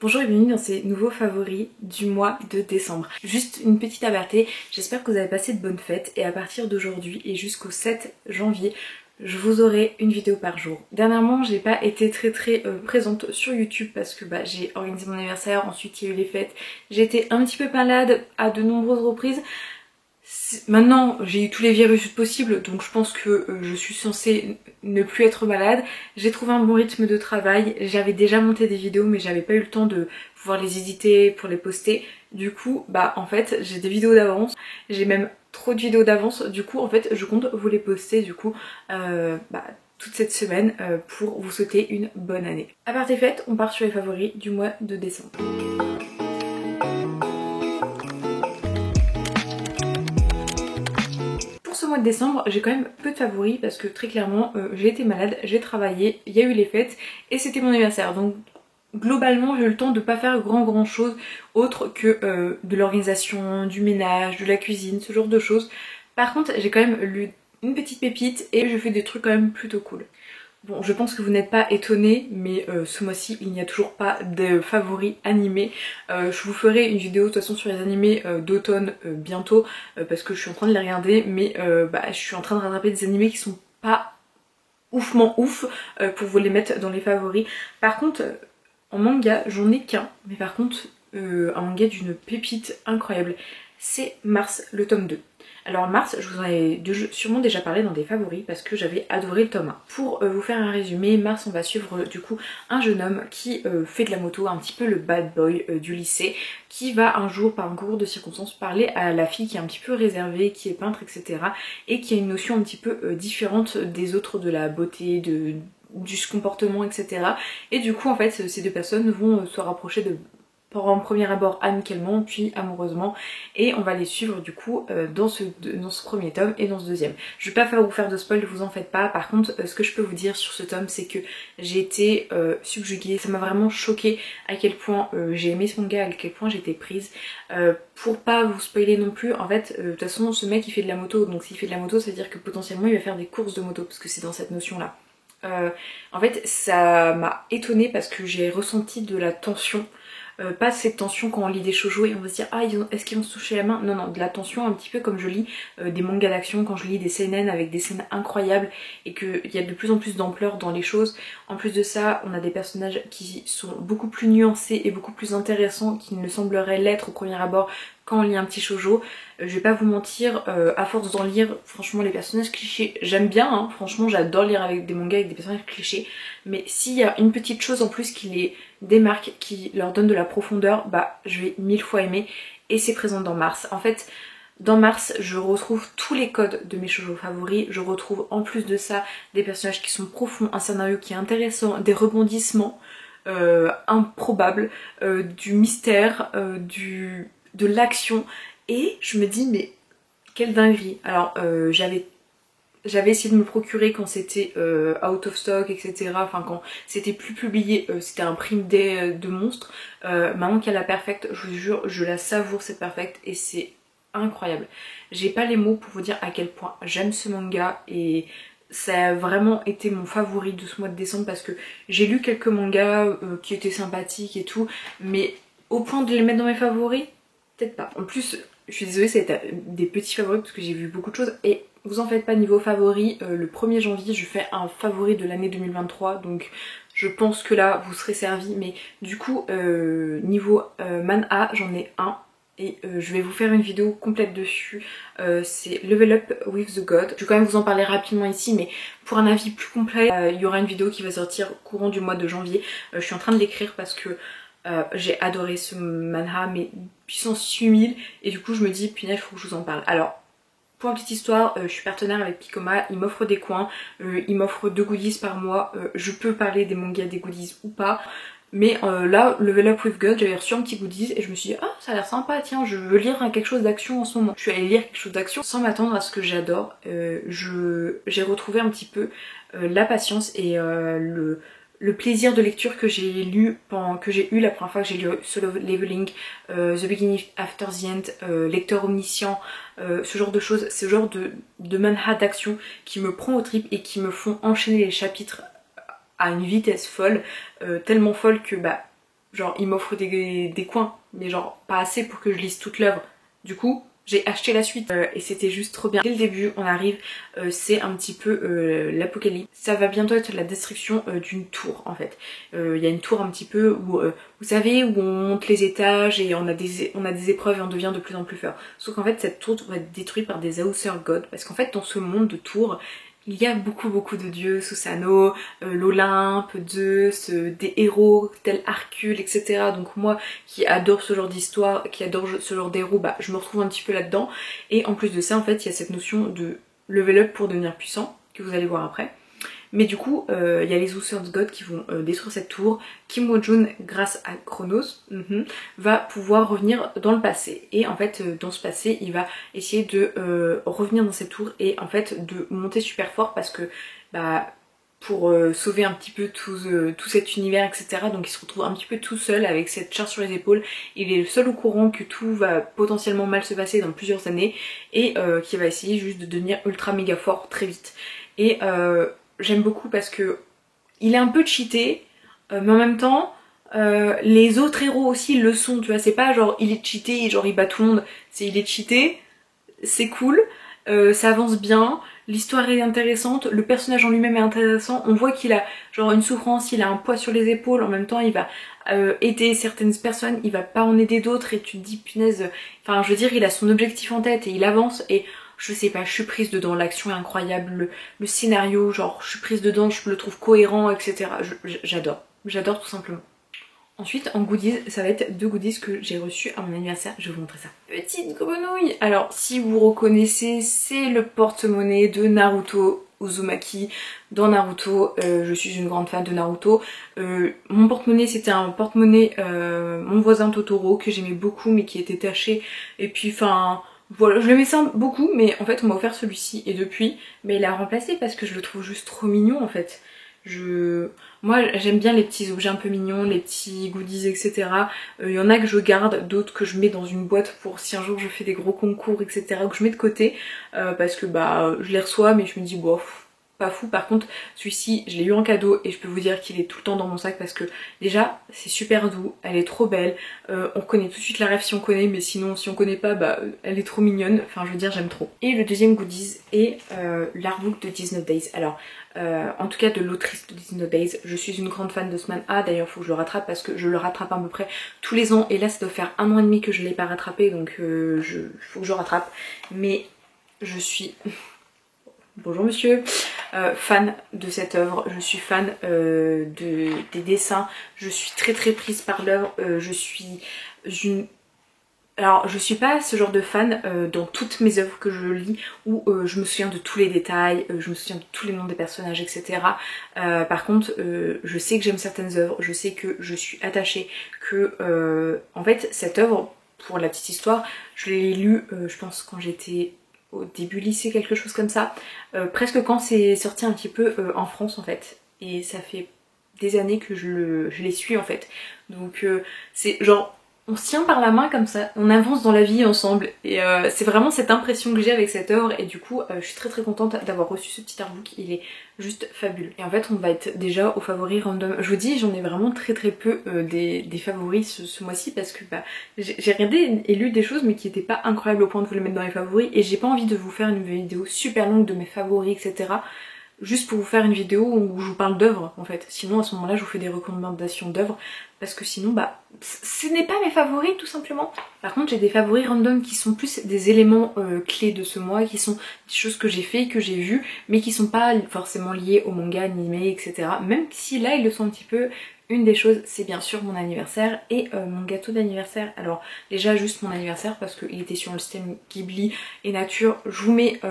Bonjour et bienvenue dans ces nouveaux favoris du mois de décembre. Juste une petite aparté, j'espère que vous avez passé de bonnes fêtes et à partir d'aujourd'hui et jusqu'au 7 janvier, je vous aurai une vidéo par jour. Dernièrement, j'ai pas été très présente sur YouTube parce que j'ai organisé mon anniversaire, ensuite il y a eu les fêtes, j'ai été un petit peu malade à de nombreuses reprises. Maintenant j'ai eu tous les virus possibles, donc je pense que je suis censée ne plus être malade. J'ai trouvé un bon rythme de travail, j'avais déjà monté des vidéos mais j'avais pas eu le temps de pouvoir les éditer pour les poster. Du coup en fait j'ai des vidéos d'avance, j'ai même trop de vidéos d'avance, du coup en fait je compte vous les poster du coup toute cette semaine pour vous souhaiter une bonne année. À part tes fêtes, on part sur les favoris du mois de décembre. Ce mois de décembre, j'ai quand même peu de favoris parce que très clairement j'ai été malade, j'ai travaillé, il y a eu les fêtes et c'était mon anniversaire, donc globalement j'ai eu le temps de pas faire grand chose autre que de l'organisation, du ménage, de la cuisine, ce genre de choses. Par contre j'ai quand même lu une petite pépite et je fais des trucs quand même plutôt cool. Bon, je pense que vous n'êtes pas étonnés, mais ce mois-ci, il n'y a toujours pas de favoris animés. Je vous ferai une vidéo de toute façon sur les animés d'automne bientôt, parce que je suis en train de les regarder, mais je suis en train de rattraper des animés qui sont pas oufement ouf pour vous les mettre dans les favoris. Par contre, en manga, j'en ai qu'un, mais par contre, un manga d'une pépite incroyable, c'est Mars, le tome 2. Alors Mars, je vous en ai sûrement déjà parlé dans des favoris parce que j'avais adoré le tome 1. Pour vous faire un résumé, Mars, on va suivre du coup un jeune homme qui fait de la moto, un petit peu le bad boy du lycée, qui va un jour par un concours de circonstances parler à la fille qui est un petit peu réservée, qui est peintre, etc. et qui a une notion un petit peu différente des autres de la beauté, du comportement, etc. Et du coup en fait ces deux personnes vont se rapprocher de en premier abord amicalement puis amoureusement et on va les suivre du coup dans ce premier tome et dans ce deuxième. Je vais pas vous faire de spoil, vous en faites pas. Par contre ce que je peux vous dire sur ce tome c'est que j'ai été subjuguée, ça m'a vraiment choquée à quel point j'ai aimé ce manga, à quel point j'étais prise. Pour pas vous spoiler non plus, en fait de toute façon ce mec il fait de la moto, donc s'il fait de la moto ça veut dire que potentiellement il va faire des courses de moto parce que c'est dans cette notion là. En fait ça m'a étonnée parce que j'ai ressenti de la tension. Pas cette tension quand on lit des shoujo et on va se dire ah est-ce qu'ils vont se toucher la main, non de la tension un petit peu comme je lis des mangas d'action, quand je lis des seinen avec des scènes incroyables et qu'il y a de plus en plus d'ampleur dans les choses. En plus de ça on a des personnages qui sont beaucoup plus nuancés et beaucoup plus intéressants qu'il ne semblerait l'être au premier abord quand on lit un petit shoujo. Je vais pas vous mentir, à force d'en lire, franchement les personnages clichés, j'aime bien, hein, franchement j'adore lire avec des mangas avec des personnages clichés, mais s'il y a une petite chose en plus qui les démarque, qui leur donne de la profondeur, je vais 1000 fois aimer, et c'est présent dans Mars. En fait, dans Mars, je retrouve tous les codes de mes shoujo favoris, je retrouve en plus de ça des personnages qui sont profonds, un scénario qui est intéressant, des rebondissements improbables, du mystère, de l'action, et je me dis mais quelle dinguerie. Alors j'avais essayé de me procurer quand c'était out of stock, etc. Enfin quand c'était plus publié, c'était un prime de monstre. Maintenant qu'il y a la perfect, je vous jure, je la savoure cette perfect et c'est incroyable. J'ai pas les mots pour vous dire à quel point j'aime ce manga et ça a vraiment été mon favori de ce mois de décembre parce que j'ai lu quelques mangas qui étaient sympathiques et tout, mais au point de les mettre dans mes favoris, peut-être pas. En plus, je suis désolée, c'est des petits favoris parce que j'ai vu beaucoup de choses et vous en faites pas niveau favori, le 1er janvier je fais un favori de l'année 2023 donc je pense que là vous serez servis, mais du coup niveau manhwa j'en ai un et je vais vous faire une vidéo complète dessus, c'est Level Up with the God. Je vais quand même vous en parler rapidement ici, mais pour un avis plus complet il y aura une vidéo qui va sortir courant du mois de janvier. Je suis en train de l'écrire parce que j'ai adoré ce manhwa mais puissance 8000 et du coup je me dis punaise faut que je vous en parle. Alors pour une petite histoire, je suis partenaire avec Picoma, ils m'offrent des coins, ils m'offrent 2 goodies par mois, je peux parler des mangas des goodies ou pas, mais là, Level Up with God, j'avais reçu un petit goodies et je me suis dit ah ça a l'air sympa, tiens je veux lire quelque chose d'action en ce moment. Je suis allée lire quelque chose d'action sans m'attendre à ce que j'adore, j'ai retrouvé un petit peu la patience et le plaisir de lecture que j'ai eu la première fois que j'ai lu Solo Leveling, The Beginning After the End, Lecteur Omniscient, ce genre de choses, ce genre de manhwa d'action qui me prend aux tripes et qui me font enchaîner les chapitres à une vitesse folle, tellement folle que genre il m'offre des coins, mais genre pas assez pour que je lise toute l'œuvre. Du coup, j'ai acheté la suite et c'était juste trop bien. Dès le début, on arrive, c'est un petit peu l'apocalypse. Ça va bientôt être la destruction d'une tour en fait. Il y a une tour un petit peu où, vous savez, où on monte les étages et on a des épreuves et on devient de plus en plus fort. Sauf qu'en fait, cette tour va être détruite par des Outer Gods parce qu'en fait, dans ce monde de tours, il y a beaucoup de dieux, Susano, l'Olympe, Zeus, des héros tels Hercule, etc. Donc moi qui adore ce genre d'histoire, qui adore ce genre d'héros, bah je me retrouve un petit peu là-dedans. Et en plus de ça, en fait, il y a cette notion de level up pour devenir puissant, que vous allez voir après. Mais du coup, il y a les Outer Gods qui vont détruire cette tour. Kim Woo-jun, grâce à Chronos, va pouvoir revenir dans le passé. Et en fait, dans ce passé, il va essayer de revenir dans cette tour et en fait de monter super fort parce que bah, pour sauver un petit peu tout cet univers, etc. Donc il se retrouve un petit peu tout seul avec cette charge sur les épaules. Il est le seul au courant que tout va potentiellement mal se passer dans plusieurs années et qui va essayer juste de devenir ultra méga fort très vite. Et j'aime beaucoup parce que il est un peu cheaté, mais en même temps, les autres héros aussi le sont, tu vois, c'est pas genre il est cheaté et genre il bat tout le monde, c'est il est cheaté, c'est cool, ça avance bien, l'histoire est intéressante, le personnage en lui-même est intéressant, on voit qu'il a genre une souffrance, il a un poids sur les épaules, en même temps il va aider certaines personnes, il va pas en aider d'autres et tu te dis punaise, enfin je veux dire il a son objectif en tête et il avance et je sais pas, je suis prise dedans, l'action est incroyable, le scénario, genre je suis prise dedans, je le trouve cohérent, etc. J'adore tout simplement. Ensuite, en goodies, ça va être 2 goodies que j'ai reçus à mon anniversaire, je vais vous montrer ça. Petite grenouille. Alors, si vous reconnaissez, c'est le porte-monnaie de Naruto Uzumaki. Dans Naruto, je suis une grande fan de Naruto. Mon porte-monnaie, c'était un porte-monnaie Mon voisin Totoro, que j'aimais beaucoup, mais qui était taché. Et puis, enfin... Voilà, je l'aimais ça beaucoup, mais en fait on m'a offert celui-ci et depuis, mais il a remplacé parce que je le trouve juste trop mignon en fait. Moi j'aime bien les petits objets un peu mignons, les petits goodies, etc. Il y en a que je garde, d'autres que je mets dans une boîte pour si un jour je fais des gros concours, etc. que je mets de côté parce que bah je les reçois, mais je me dis bof. Pas fou. Par contre celui-ci je l'ai eu en cadeau et je peux vous dire qu'il est tout le temps dans mon sac parce que déjà c'est super doux, elle est trop belle, on connaît tout de suite la ref si on connaît, mais sinon si on connaît pas bah elle est trop mignonne, enfin je veux dire j'aime trop. Et le deuxième goodies est l'artbook de 19 Days. Alors en tout cas de l'autrice de 19 Days, je suis une grande fan de ce man. Ah d'ailleurs faut que je le rattrape parce que je le rattrape à peu près tous les ans et là ça doit faire 1 an et demi que je l'ai pas rattrapé donc faut que je rattrape, mais je suis... Bonjour monsieur, fan de cette œuvre, je suis fan des dessins, je suis très prise par l'œuvre, je suis une... Alors je suis pas ce genre de fan dans toutes mes œuvres que je lis où je me souviens de tous les détails, je me souviens de tous les noms des personnages, etc. Par contre je sais que j'aime certaines œuvres, je sais que je suis attachée, que en fait cette œuvre, pour la petite histoire, je l'ai lue je pense quand j'étais au début lycée, quelque chose comme ça, presque quand c'est sorti un petit peu en France en fait, et ça fait des années que je les suis en fait, donc c'est genre on se tient par la main comme ça, on avance dans la vie ensemble et c'est vraiment cette impression que j'ai avec cette œuvre et du coup je suis très contente d'avoir reçu ce petit artbook, il est juste fabuleux. Et en fait on va être déjà aux favoris random. Je vous dis j'en ai vraiment très peu des favoris ce mois-ci parce que bah, j'ai regardé et lu des choses mais qui n'étaient pas incroyables au point de vous les mettre dans les favoris et j'ai pas envie de vous faire une vidéo super longue de mes favoris etc. Juste pour vous faire une vidéo où je vous parle d'œuvres en fait. Sinon à ce moment là je vous fais des recommandations d'œuvres parce que sinon bah ce n'est pas mes favoris tout simplement. Par contre j'ai des favoris random qui sont plus des éléments clés de ce mois, qui sont des choses que j'ai fait, que j'ai vues, mais qui sont pas forcément liées au manga, animé, etc. Même si là ils le sont un petit peu. Une des choses c'est bien sûr mon anniversaire et mon gâteau d'anniversaire. Alors déjà juste mon anniversaire parce qu'il était sur le système Ghibli et nature. Je vous mets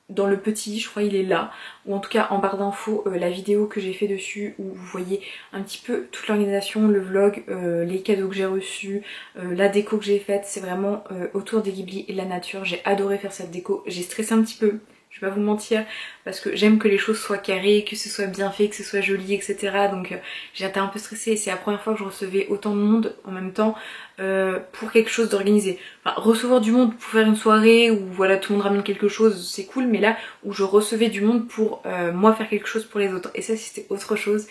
dans le petit, je crois il est là, ou en tout cas en barre d'infos la vidéo que j'ai fait dessus où vous voyez un petit peu toute l'organisation, le vlog, les cadeaux que j'ai reçus, la déco que j'ai faite, c'est vraiment autour des Ghibli et de la nature. J'ai adoré faire cette déco, j'ai stressé un petit peu, je vais pas vous mentir, parce que j'aime que les choses soient carrées, que ce soit bien fait, que ce soit joli, etc. Donc j'ai été un peu stressée et c'est la première fois que je recevais autant de monde en même temps pour quelque chose d'organisé. Enfin, recevoir du monde pour faire une soirée où voilà tout le monde ramène quelque chose, c'est cool, mais là où je recevais du monde pour moi faire quelque chose pour les autres. Et ça c'était autre chose.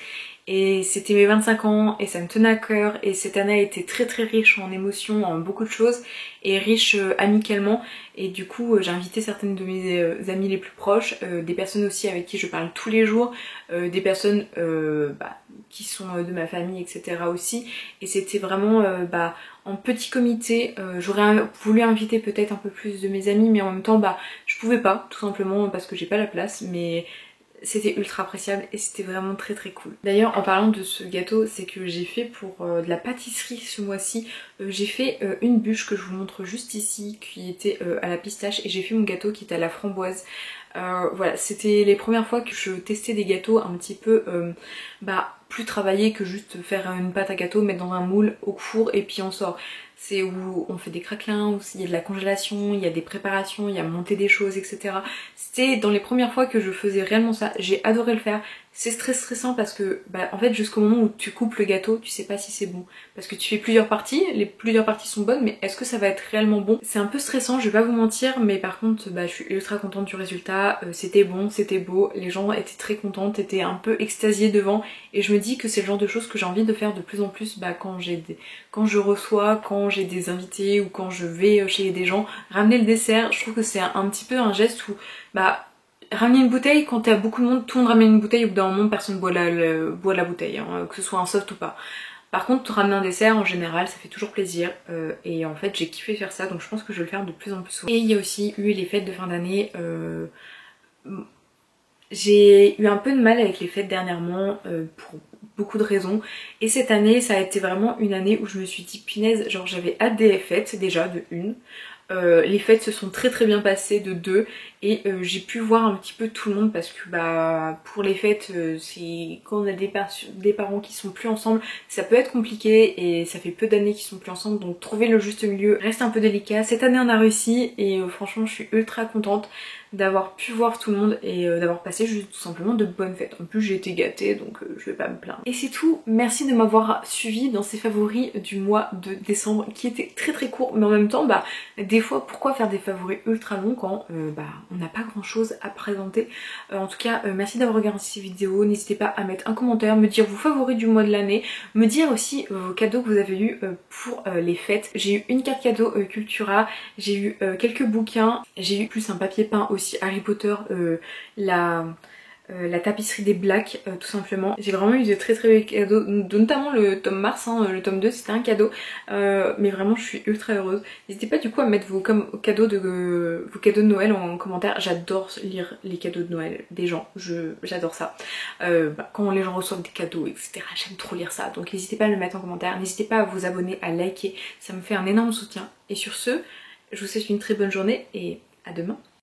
et c'était mes 25 ans et ça me tenait à cœur, et cette année a été très très riche en émotions, en beaucoup de choses, et riche amicalement, et du coup j'ai invité certaines de mes amies les plus proches, des personnes aussi avec qui je parle tous les jours, des personnes qui sont de ma famille, etc. aussi, et c'était vraiment en petit comité. J'aurais voulu inviter peut-être un peu plus de mes amis, mais en même temps je pouvais pas, tout simplement parce que j'ai pas la place, mais c'était ultra appréciable et c'était vraiment très très cool. D'ailleurs, en parlant de ce gâteau, c'est que j'ai fait pour de la pâtisserie ce mois-ci. J'ai fait une bûche que je vous montre juste ici, qui était à la pistache, et j'ai fait mon gâteau qui était à la framboise. Voilà, c'était les premières fois que je testais des gâteaux un petit peu plus travaillés que juste faire une pâte à gâteau, mettre dans un moule au four et puis on sort. C'est où on fait des craquelins, où il y a de la congélation, il y a des préparations, il y a monter des choses, etc. C'était dans les premières fois que je faisais réellement ça. J'ai adoré le faire. C'est très stressant parce que en fait jusqu'au moment où tu coupes le gâteau, tu sais pas si c'est bon. Parce que tu fais plusieurs parties, les plusieurs parties sont bonnes, mais est-ce que ça va être réellement bon? C'est un peu stressant, je vais pas vous mentir, mais par contre je suis ultra contente du résultat. C'était bon, c'était beau, les gens étaient très contents, étaient un peu extasiés devant, et je me dis que c'est le genre de choses que j'ai envie de faire de plus en plus quand je reçois, quand j'ai des invités ou quand je vais chez des gens. Ramener le dessert, je trouve que c'est un petit peu un geste où ramener une bouteille, quand t'as beaucoup de monde, tout le monde ramène une bouteille, au bout d'un moment personne boit la bouteille, hein, que ce soit un soft ou pas. Par contre, ramener un dessert en général ça fait toujours plaisir, et en fait j'ai kiffé faire ça, donc je pense que je vais le faire de plus en plus souvent. Et il y a aussi eu les fêtes de fin d'année. J'ai eu un peu de mal avec les fêtes dernièrement pour beaucoup de raisons, et cette année ça a été vraiment une année où je me suis dit punaise, genre j'avais hâte des fêtes déjà de une. Les fêtes se sont très très bien passées de deux, et j'ai pu voir un petit peu tout le monde parce que pour les fêtes c'est quand on a des parents qui sont plus ensemble, ça peut être compliqué, et ça fait peu d'années qu'ils sont plus ensemble, donc trouver le juste milieu reste un peu délicat. Cette année on a réussi, et franchement je suis ultra contente d'avoir pu voir tout le monde et d'avoir passé juste tout simplement de bonnes fêtes. En plus j'ai été gâtée, donc je vais pas me plaindre. Et c'est tout, merci de m'avoir suivi dans ces favoris du mois de décembre qui étaient très très courts, mais en même temps des fois pourquoi faire des favoris ultra longs quand on n'a pas grand chose à présenter. En tout cas merci d'avoir regardé ces vidéos, n'hésitez pas à mettre un commentaire, me dire vos favoris du mois de l'année, me dire aussi vos cadeaux que vous avez eu pour les fêtes. J'ai eu une carte cadeau Cultura, j'ai eu quelques bouquins, j'ai eu plus un papier peint aussi Harry Potter, la tapisserie des Blacks tout simplement. J'ai vraiment eu de très très beaux cadeaux, notamment le tome Mars, le tome 2 c'était un cadeau, mais vraiment je suis ultra heureuse. N'hésitez pas du coup à mettre vos cadeaux de Noël en commentaire. J'adore lire les cadeaux de Noël des gens, j'adore ça. Quand les gens reçoivent des cadeaux, etc. J'aime trop lire ça, donc n'hésitez pas à le mettre en commentaire, n'hésitez pas à vous abonner, à liker, ça me fait un énorme soutien. Et sur ce, je vous souhaite une très bonne journée et à demain.